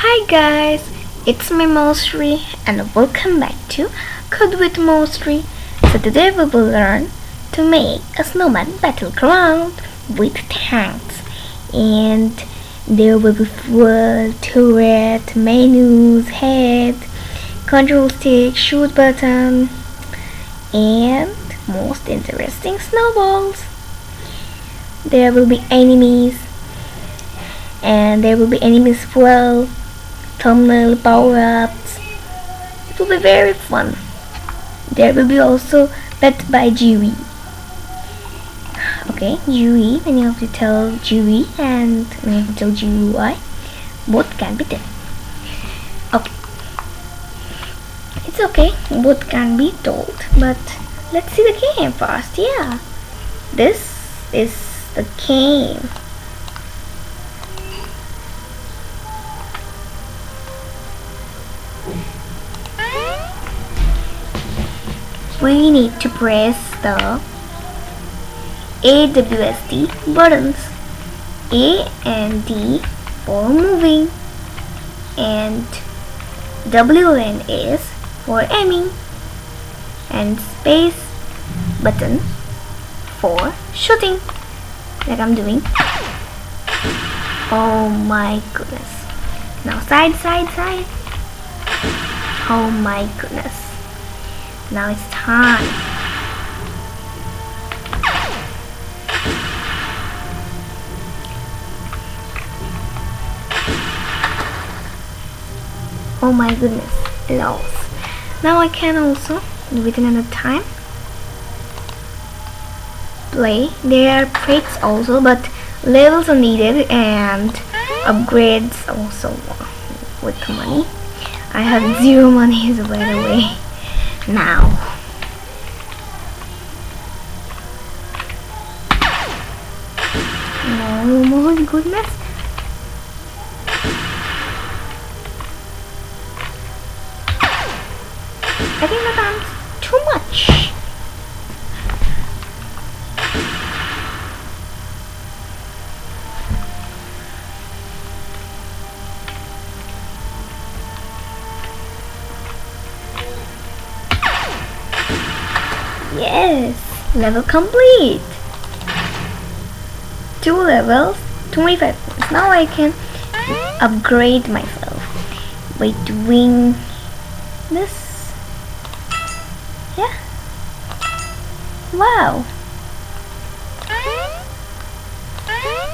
Hi guys, it's me Mousree and welcome back to Code with Mousree. So today we will learn to make a snowman battleground with tanks, and there will be fuel, turret, menus, head, control stick, shoot button, and most interesting snowballs. There will be enemies, and there will be enemies fuel, thumbnail, power-ups. It will be very fun. There will be also pet by GUI. Okay, GUI, many of you tell GUI and many of you tell GUI. Both can be done. Okay. It's okay, both can be told. But let's see the game first. Yeah. This is the game. We need to press the AWSD buttons, A and D for moving, and W and S for aiming, and space button for shooting, like I'm doing. Oh my goodness. Now side. Oh my goodness. Now it's time. Oh my goodness, lost. Now I can also, within another time, play. There are pets also, but levels are needed and upgrades also with money. I have 0 money, so by the way. Now oh my goodness. I think that I'm too much. Yes, level complete. 2 levels, 25 points. Now I can upgrade myself by doing this. Yeah. Wow.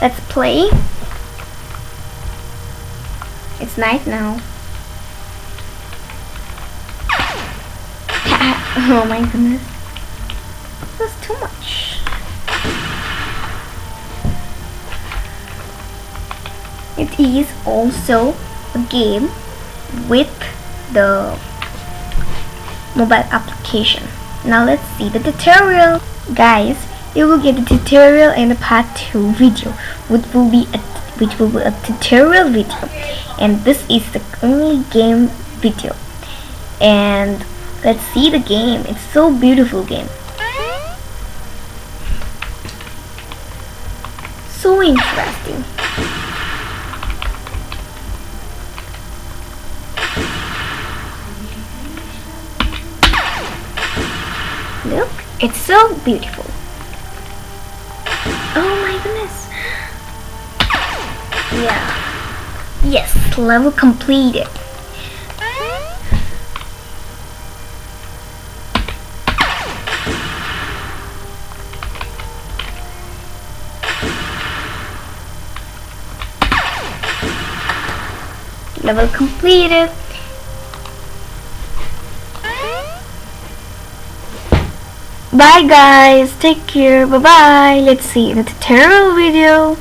Let's play. It's night now. Oh my goodness. That's too much. It is also a game with the mobile application. Now let's see the tutorial. Guys, you will get the tutorial in the part 2 video, which will be a tutorial video, and this is the only game video. And let's see the game. It's so beautiful game. So interesting. Look, it's so beautiful. Oh my goodness. Yeah. Yes, level completed. Level completed. Bye guys, take care, bye bye. Let's see the tutorial video.